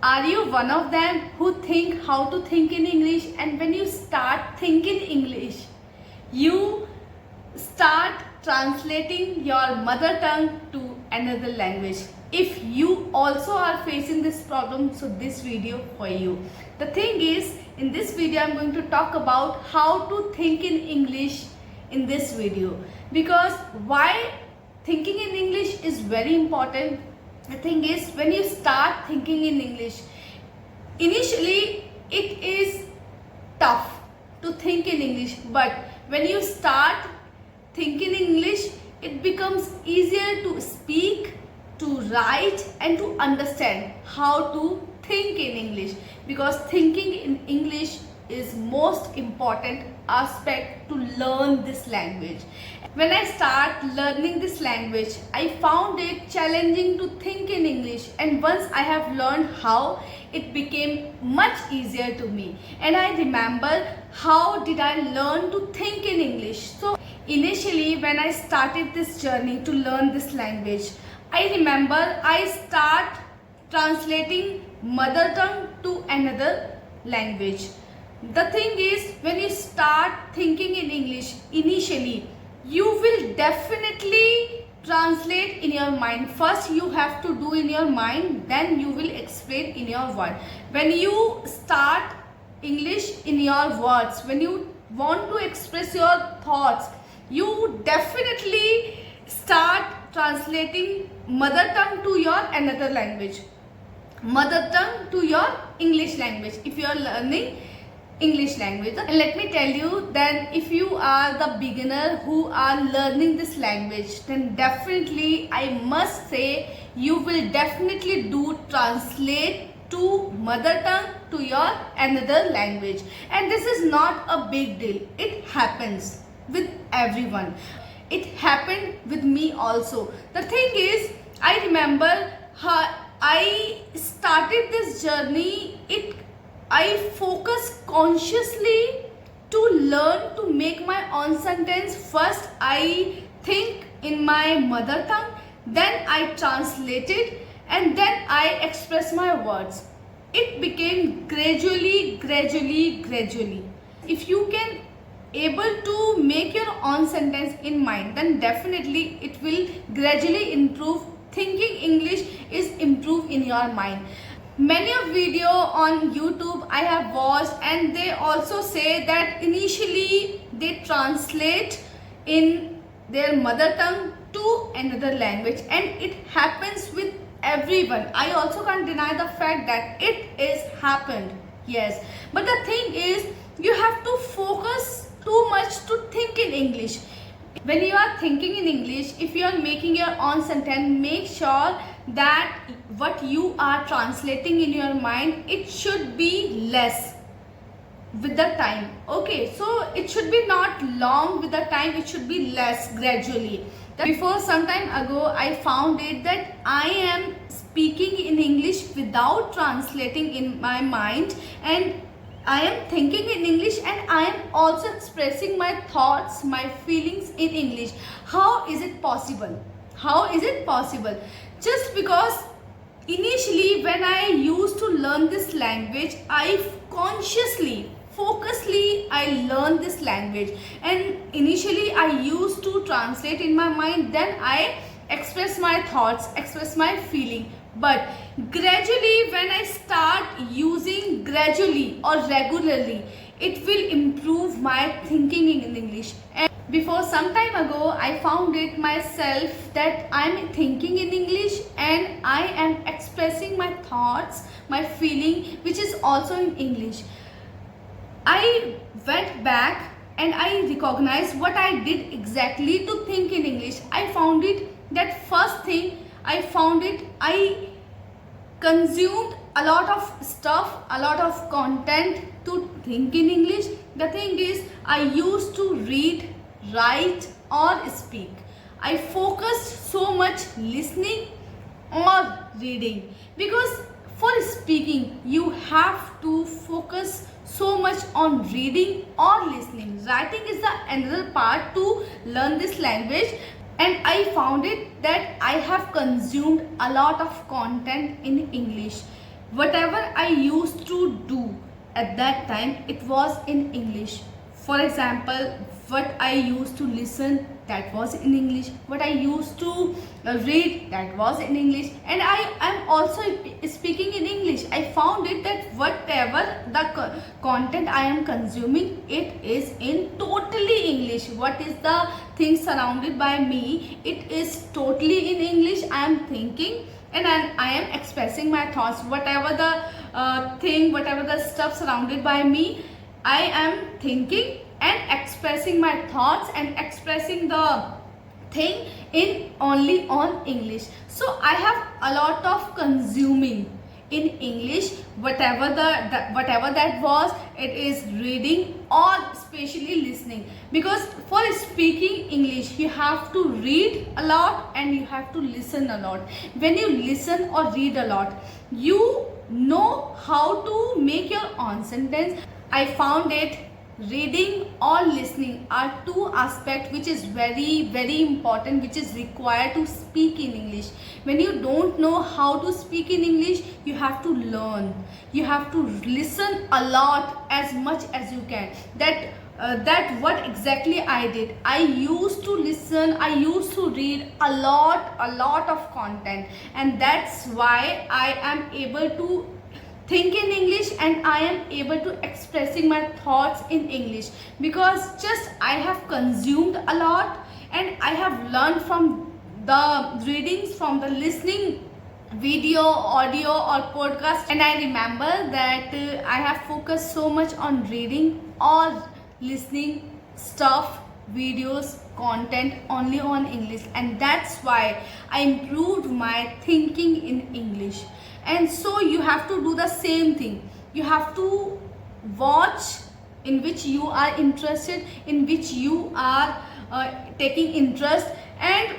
Are you one of them who think how to think in English, and when you start thinking English, you start translating your mother tongue to another language? If you also are facing this problem, so this video for you. The thing is, in this video I'm going to talk about how to think in English in this video, because why thinking in English is very important. The thing is, when you start thinking in English, initially it is tough to think in English, but when you start thinking in English, it becomes easier to speak, to write, and to understand how to think in English, because thinking in English is most important aspect to learn this language. When I start learning this language, I found it challenging to think in English, and once I have learned how, it became much easier to me. And I remember, how did I learn to think in English? So initially when I started this journey to learn this language, I remember I start translating mother tongue to another language. The thing is, when you start thinking in English, initially you will definitely translate in your mind. First you have to do in your mind, then you will explain in your word. When you start English in your words, when you want to express your thoughts, you definitely start translating mother tongue to your another language, mother tongue to your English language, if you are learning English language. And let me tell you, then if you are the beginner who are learning this language, then definitely I must say you will definitely do translate to mother tongue to your another language. And this is not a big deal. It happens with everyone. It happened with me also. The thing is, I remember I started this journey, I focus consciously to learn to make my own sentence. First I think in my mother tongue, then I translate it, and then I express my words. It became gradually. If you can able to make your own sentence in mind, then definitely it will gradually improve. Thinking English is improve in your mind. Many of video on YouTube I have watched, and they also say that initially they translate in their mother tongue to another language, and it happens with everyone. I also can't deny the fact that it is happened, yes. But the thing is, you have to focus too much to think in English. When you are thinking in English, if you are making your own sentence, make sure that what you are translating in your mind, it should be less with the time. Okay, so it should be not long with the time, it should be less gradually. Before some time ago, I found it that I am speaking in English without translating in my mind, and I am thinking in English, and I am also expressing my thoughts, my feelings in English. How is it possible? How is it possible? Just because initially when I used to learn this language, I consciously, focusedly I learned this language, and initially I used to translate in my mind, then I express my thoughts, express my feeling. But gradually, when I start using gradually or regularly, it will improve my thinking in English. And before some time ago, I found it myself that I am thinking in English and I am expressing my thoughts, my feeling, which is also in English. I went back and I recognized what I did exactly to think in English. I found it that first thing, I consumed a lot of stuff, a lot of content to think in English. The thing is, I used to read, write or speak. I focused so much listening or reading, because for speaking you have to focus so much on reading or listening. Writing is the another part to learn this language. And I found it that I have consumed a lot of content in English. whatever I used to do at that time, it was in English. For example, what I used to listen, that was in English. What I used to read, that was in English. And I am also speaking in English. I found it that whatever the content I am consuming, it is in totally English. What is the thing surrounded by me, it is totally in English. I am thinking and I am expressing my thoughts. Whatever the thing, whatever the stuff surrounded by me, I am thinking and expressing my thoughts and expressing the thing in only on English. So I have a lot of consuming in English, whatever whatever that was, it is reading or especially listening. Because for speaking English, you have to read a lot and you have to listen a lot. When you listen or read a lot, you know how to make your own sentence. I found it reading or listening are two aspects which is very important, which is required to speak in English. When you don't know how to speak in English, you have to learn, you have to listen a lot, as much as you can. That what exactly I did. I used to listen, I used to read a lot of content, and that's why I am able to think in English and I am able to expressing my thoughts in English, because just I have consumed a lot and I have learned from the readings, from the listening video, audio or podcast. And I remember that I have focused so much on reading or listening stuff, videos, content only on English, and that's why I improved my thinking in English. And so you have to do the same thing. You have to watch in which you are interested, in which you are taking interest, and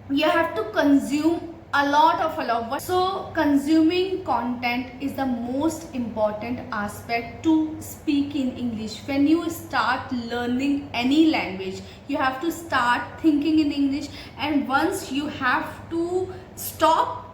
you have to consume a lot. So consuming content is the most important aspect to speak in English. When you start learning any language, you have to start thinking in English, and once you have to stop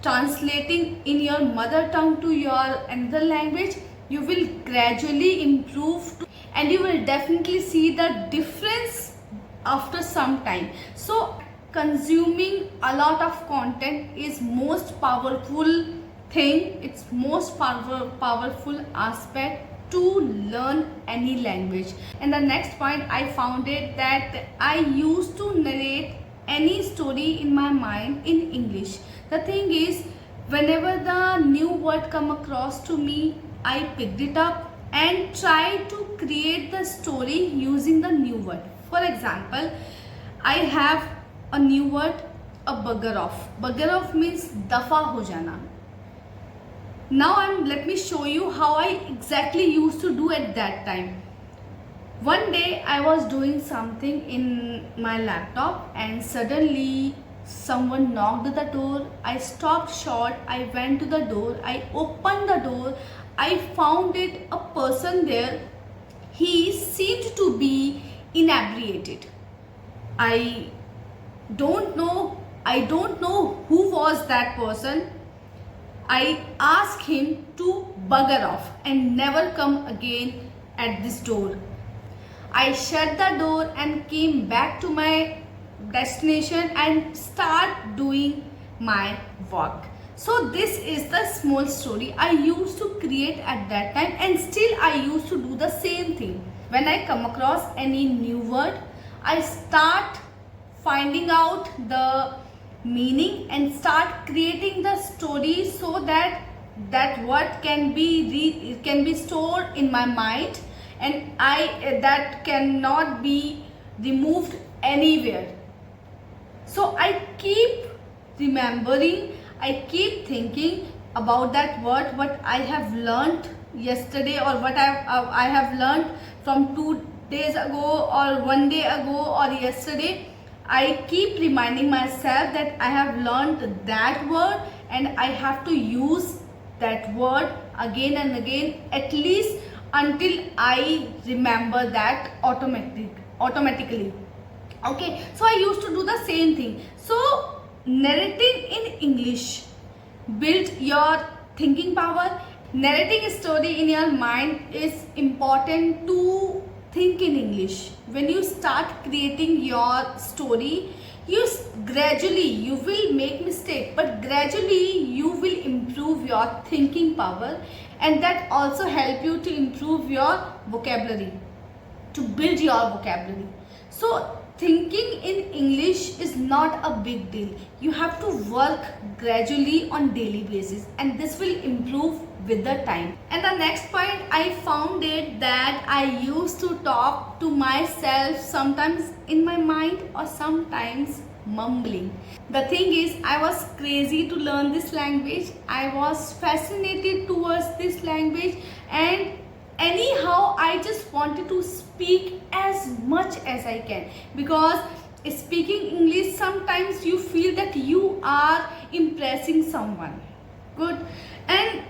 translating in your mother tongue to your another language, you will gradually improve and you will definitely see the difference after some time. So consuming a lot of content is most powerful thing, it's most powerful aspect to learn any language. And the next point, I found it that I used to narrate any story in my mind in English. The thing is, whenever the new word come across to me, I picked it up and tried to create the story using the new word. For example, I have a new word, a bugger off. Bugger off means dafa ho jana. Now let me show you how I exactly used to do at that time. One day I was doing something in my laptop and suddenly someone knocked at the door. I stopped short, I went to the door, I opened the door, I found it a person there. He seemed to be inebriated. I don't know who was that person. I asked him to bugger off and never come again at this door. I shut the door and came back to my destination and start doing my work. So this is the small story I used to create at that time, and still I used to do the same thing. When I come across any new word, I start finding out the meaning and start creating the story so that that word can be stored in my mind, and that cannot be removed anywhere. So I keep remembering, I keep thinking about that word, what I have learned yesterday or what I have learned from 2 days ago or 1 day ago or yesterday. I keep reminding myself that I have learned that word and I have to use that word again and again, at least until I remember that automatically. Okay, so I used to do the same thing. So narrating in English build your thinking power. Narrating a story in your mind is important to think in English. When you start creating your story, gradually you will make mistake, but gradually you will improve your thinking power, and that also help you to improve your vocabulary, to build your vocabulary. So thinking in English is not a big deal. You have to work gradually on daily basis, and this will improve with the time. And the next point, I found it that I used to talk to myself sometimes in my mind or sometimes mumbling. The thing is, I was crazy to learn this language. I was fascinated towards this language, and anyhow I just wanted to speak as much as I can, because speaking English sometimes you feel that you are impressing someone good, and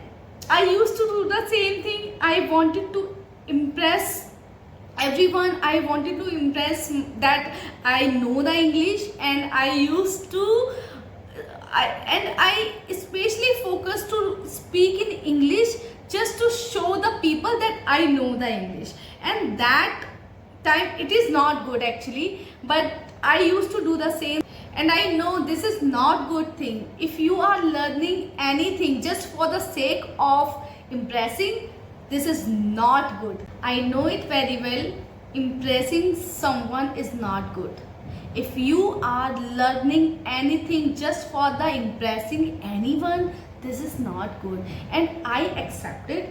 I used to do the same thing. I wanted to impress everyone. I wanted to impress that I know the English, and I especially focused to speak in English just to show the people that I know the English. And that time it is not good actually, but I used to do the same. And I know this is not good thing. If you are learning anything just for the sake of impressing, this is not good. I know it very well. Impressing someone is not good. If you are learning anything just for the impressing anyone, this is not good. And I accepted,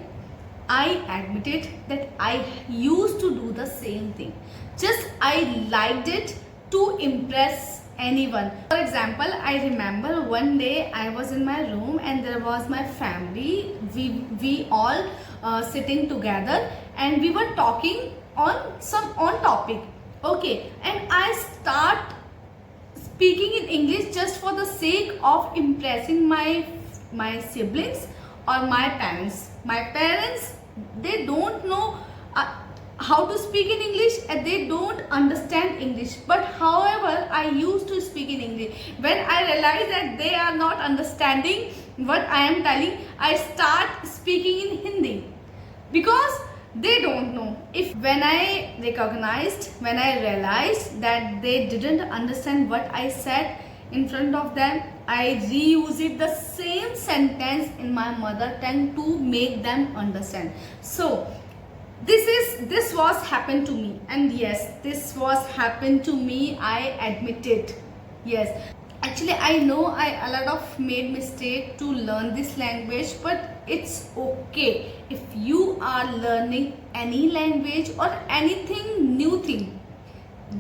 I admitted that I used to do the same thing. Just I liked it to impress anyone. For example, I remember one day I was in my room and there was my family. We all sitting together and we were talking on topic. Okay, and I start speaking in English just for the sake of impressing my siblings or my parents. My parents, they don't know how to speak in English, and they don't understand English, but however I used to speak in English. When I realized that they are not understanding what I am telling, I start speaking in Hindi, because they don't know. When I realized that they didn't understand what I said in front of them, I reused the same sentence in my mother tongue to make them understand. So this was happened to me, and yes, this was happened to me, I admit it. Yes, actually I know I a lot of made mistake to learn this language, but it's okay. If you are learning any language or anything new thing,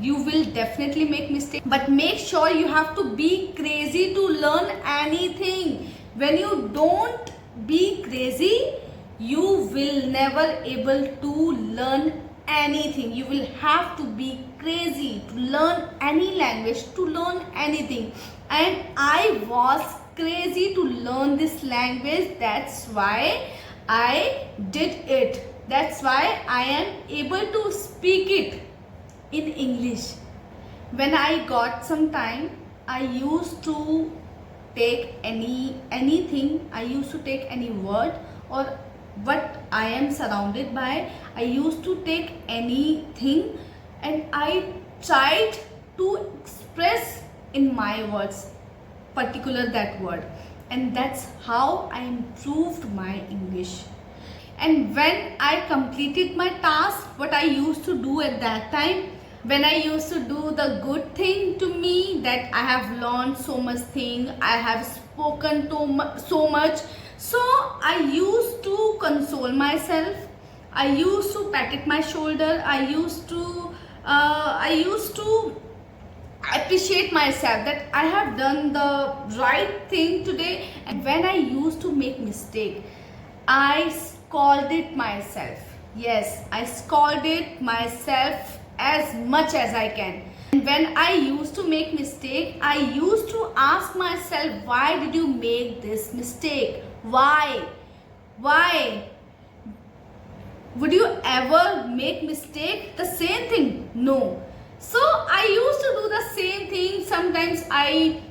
you will definitely make mistake, but make sure you have to be crazy to learn anything. When you don't be crazy, you will never able to learn anything. You will have to be crazy to learn any language, to learn anything. And I was crazy to learn this language. That's why I did it. That's why I am able to speak it in English. When I got some time, I used to take anything. I used to take any word or what I am surrounded by. I used to take anything and I tried to express in my words particular that word, and that's how I improved my English. And when I completed my task, what I used to do at that time, when I used to do the good thing to me, that I have learned so much thing, I have spoken so much, so I used to console myself. I used to pat my shoulder. I used to appreciate myself that I have done the right thing today. And when I used to make mistake, I scolded myself. Yes, I scolded myself as much as I can. And when I used to make mistake, I used to ask myself, why did you make this mistake? Why? Would you ever make mistake the same thing? No. So I used to do the same thing. Sometimes I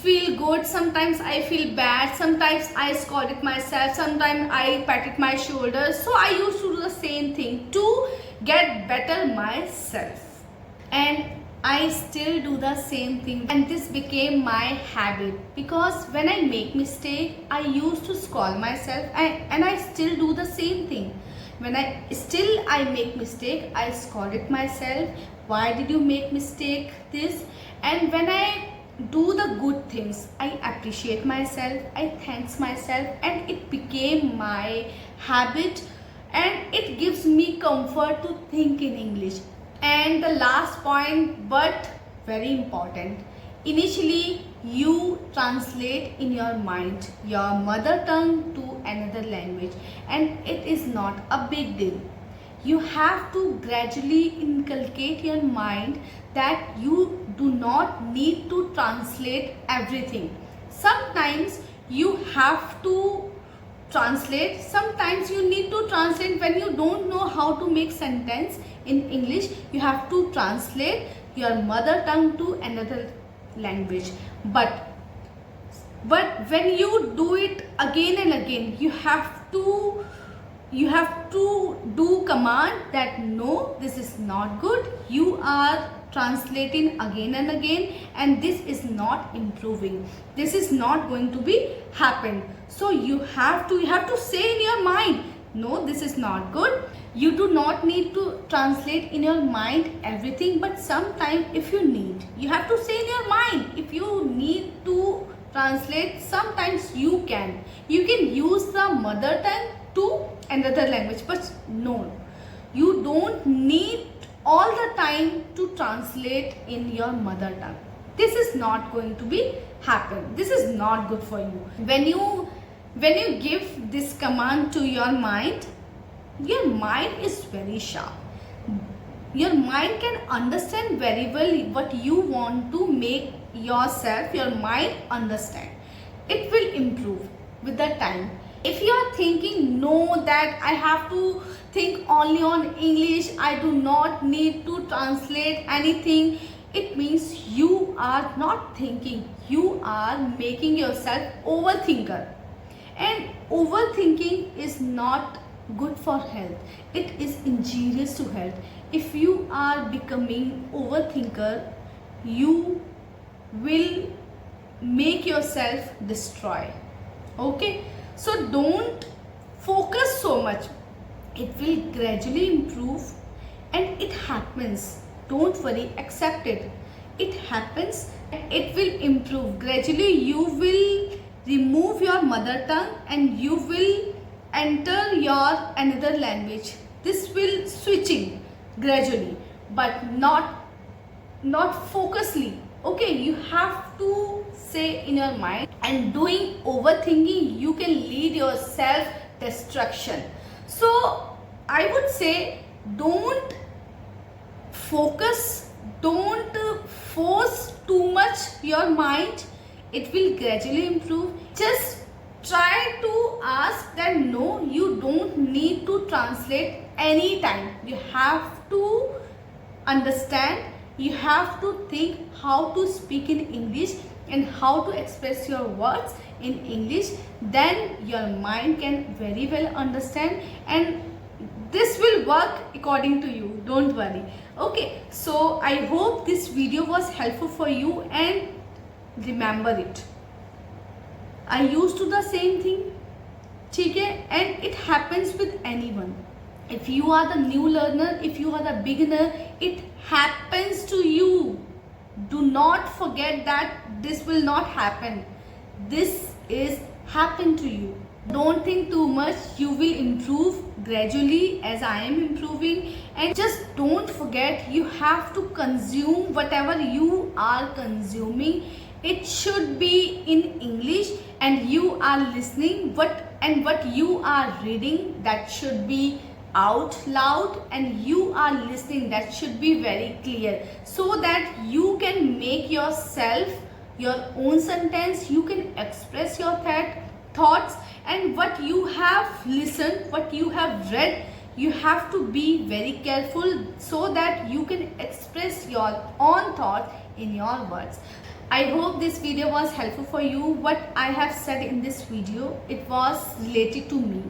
feel good, sometimes I feel bad, sometimes I scolded myself, sometimes I patted my shoulders. So I used to do the same thing to get better myself, and I still do the same thing, and this became my habit, because when I make mistake I used to scold myself, and I still do the same thing. When I make mistake, I scolded myself, why did you make mistake this? And when I do the good things, I appreciate myself, I thanks myself, and it became my habit, and it gives me comfort to think in English. And the last point, but very important, initially you translate in your mind your mother tongue to another language, and it is not a big deal. You have to gradually inculcate your mind that you do not need to translate everything. Sometimes you have to translate, sometimes you need to translate when you don't know how to make sentence in English. You have to translate your mother tongue to another language, but when you do it again and again, you have to do command that no, this is not good, you are translating again and again, and this is not improving, this is not going to be happen. So you have to say in your mind, no, this is not good. You do not need to translate in your mind everything, but sometimes if you need, you have to say in your mind. If you need to translate, sometimes you can use the mother tongue to another language, but no, you don't need all the time to translate in your mother tongue. This is not going to be happen, this is not good for you. When you give this command to your mind is very sharp. Your mind can understand very well what you want to make yourself, your mind understand. It will improve with the time. If you are thinking, no, that I have to think only on English, I do not need to translate anything, it means you are not thinking, you are making yourself overthinker. And overthinking is not good for health, it is injurious to health. If you are becoming overthinker, you will make yourself destroy. Okay, so don't focus so much, it will gradually improve, and it happens. Don't worry, accept it, it happens, it will improve gradually. You will remove your mother tongue and you will enter your another language. This will switching gradually, but not focusly. Okay, you have to say in your mind, and doing overthinking, you can lead your self destruction. So I would say, don't focus, don't force too much your mind, it will gradually improve. Just try to ask that no, you don't need to translate anytime. You have to understand, you have to think how to speak in English and how to express your words in English. Then your mind can very well understand, and this will work according to you, don't worry. Okay, so I hope this video was helpful for you, and remember it, I used to the same thing, okay? And it happens with anyone. If you are the new learner, if you are the beginner, it happens to you. Do not forget that this will not happen. This is happen to you. Don't think too much, you will improve gradually as I am improving. And just don't forget, you have to consume whatever you are consuming. It should be in English, and you are listening what you are reading, that should be out loud, and you are listening, that should be very clear, so that you can make yourself your own sentence, you can express your thoughts, and what you have listened, what you have read, you have to be very careful so that you can express your own thoughts in your words. I hope this video was helpful for you. What I have said in this video, it was related to me.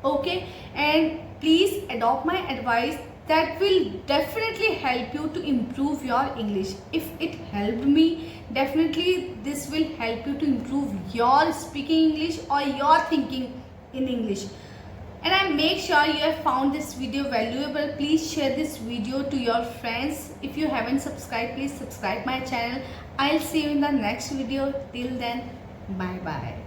Okay, and please adopt my advice. That will definitely help you to improve your English. If it helped me, definitely this will help you to improve your speaking English or your thinking in English. And I make sure you have found this video valuable. Please share this video to your friends. If you haven't subscribed, please subscribe my channel. I'll see you in the next video. Till then, bye bye.